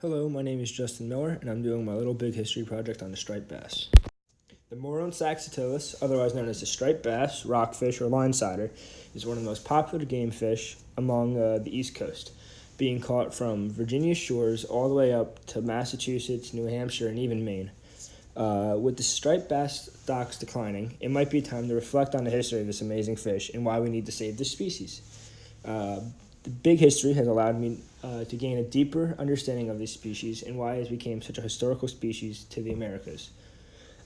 Hello, my name is Justin Miller, and I'm doing my little big history project on the striped bass. The Moron saxatilis, otherwise known as the striped bass, rockfish, or linesider, is one of the most popular game fish among the East Coast, being caught from Virginia's shores all the way up to Massachusetts, New Hampshire, and even Maine. With the striped bass stocks declining, it might be time to reflect on the history of this amazing fish and why we need to save this species. Uh, the big history has allowed me to gain a deeper understanding of this species and why it has become such a historical species to the Americas.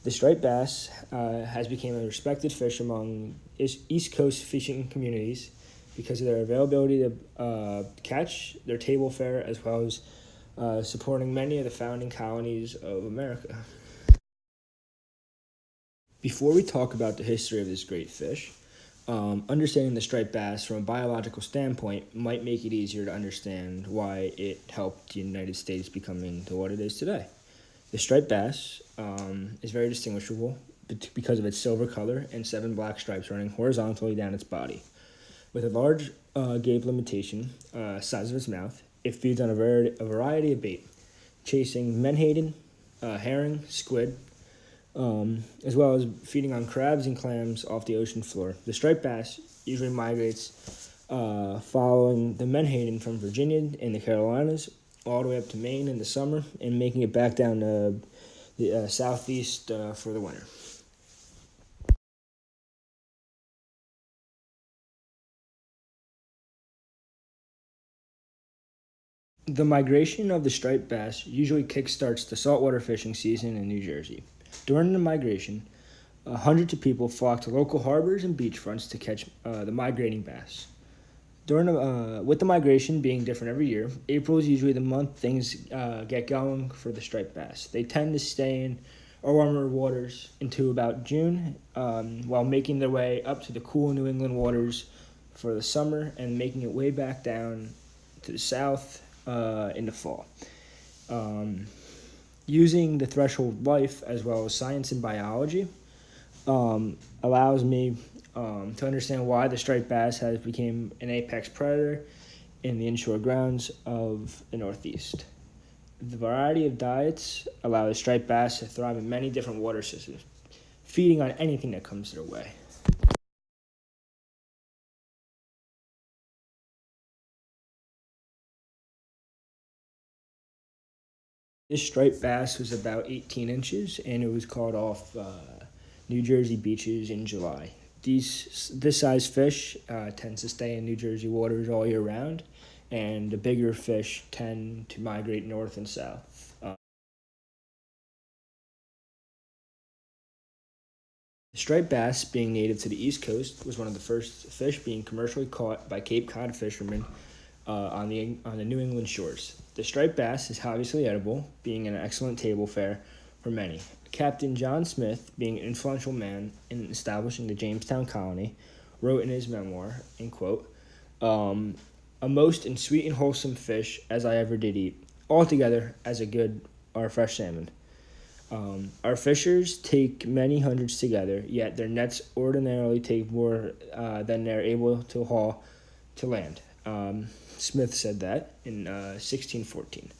The striped bass has become a respected fish among East Coast fishing communities because of their availability to catch, their table fare, as well as supporting many of the founding colonies of America. Before we talk about the history of this great fish, understanding the striped bass from a biological standpoint might make it easier to understand why it helped the United States becoming to what it is today. The striped bass is very distinguishable because of its silver color and 7 black stripes running horizontally down its body. With a large gape limitation, size of its mouth, it feeds on a variety of bait, chasing menhaden, herring, squid, as well as feeding on crabs and clams off the ocean floor. The striped bass usually migrates following the menhaden from Virginia and the Carolinas all the way up to Maine in the summer and making it back down to the southeast for the winter. The migration of the striped bass usually kickstarts the saltwater fishing season in New Jersey. During the migration, hundreds of people flock to local harbors and beachfronts to catch the migrating bass. With the migration being different every year, April is usually the month things get going for the striped bass. They tend to stay in warmer waters into about June, while making their way up to the cool New England waters for the summer and making it way back down to the south in the fall. Um, Using the threshold life as well as science and biology allows me to understand why the striped bass has become an apex predator in the inshore grounds of the Northeast. The variety of diets allow the striped bass to thrive in many different water systems, feeding on anything that comes their way. This striped bass was about 18 inches, and it was caught off New Jersey beaches in July. This size fish tends to stay in New Jersey waters all year round, and the bigger fish tend to migrate north and south. The striped bass, being native to the East Coast, was one of the first fish being commercially caught by Cape Cod fishermen on the New England shores. The striped bass is obviously edible, being an excellent table fare for many. Captain John Smith, being an influential man in establishing the Jamestown colony, wrote in his memoir, in quote, "A most and sweet and wholesome fish as I ever did eat, altogether as a good or fresh salmon. Our fishers take many hundreds together, yet their nets ordinarily take more than they're able to haul to land." Smith said that in 1614.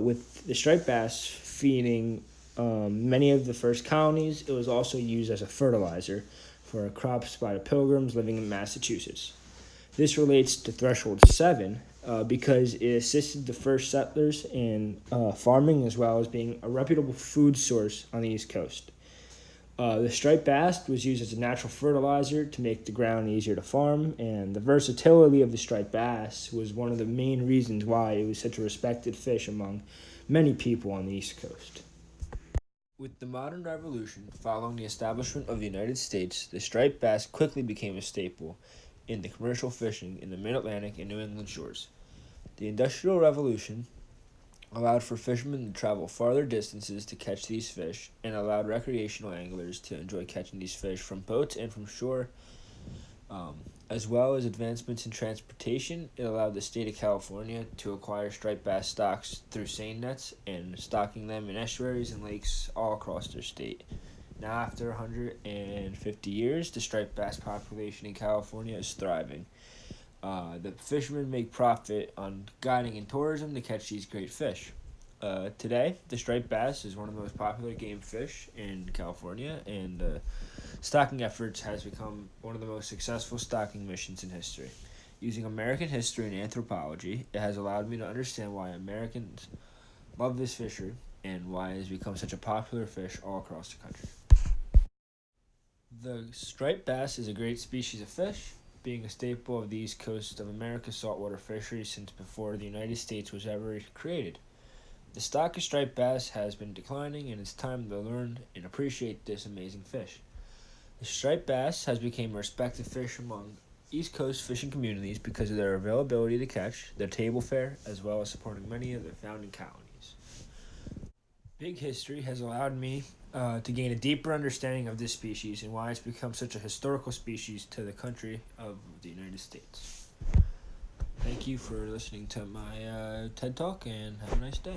With the striped bass feeding many of the first colonies, it was also used as a fertilizer for crops by the Pilgrims living in Massachusetts. This relates to Threshold 7 because it assisted the first settlers in farming as well as being a reputable food source on the East Coast. The striped bass was used as a natural fertilizer to make the ground easier to farm, and the versatility of the striped bass was one of the main reasons why it was such a respected fish among many people on the East Coast. With the modern revolution following the establishment of the United States, the striped bass quickly became a staple in the commercial fishing in the mid-Atlantic and New England shores. The Industrial Revolution allowed for fishermen to travel farther distances to catch these fish and allowed recreational anglers to enjoy catching these fish from boats and from shore. As well as advancements in transportation, it allowed the state of California to acquire striped bass stocks through seine nets and stocking them in estuaries and lakes all across their state. Now, after 150 years, the striped bass population in California is thriving. The fishermen make profit on guiding and tourism to catch these great fish. Today, the striped bass is one of the most popular game fish in California, and stocking efforts has become one of the most successful stocking missions in history. Using American history and anthropology, it has allowed me to understand why Americans love this fishery and why it has become such a popular fish all across the country. The striped bass is a great species of fish, being a staple of the east coast of America's saltwater fisheries since before the United States was ever created. The stock of striped bass has been declining, and it's time to learn and appreciate this amazing fish. The striped bass has become a respected fish among East Coast fishing communities because of their availability to catch, their table fare, as well as supporting many of their founding colonies. Big history has allowed me to gain a deeper understanding of this species and why it's become such a historical species to the country of the United States. Thank you for listening to my TED Talk, and have a nice day.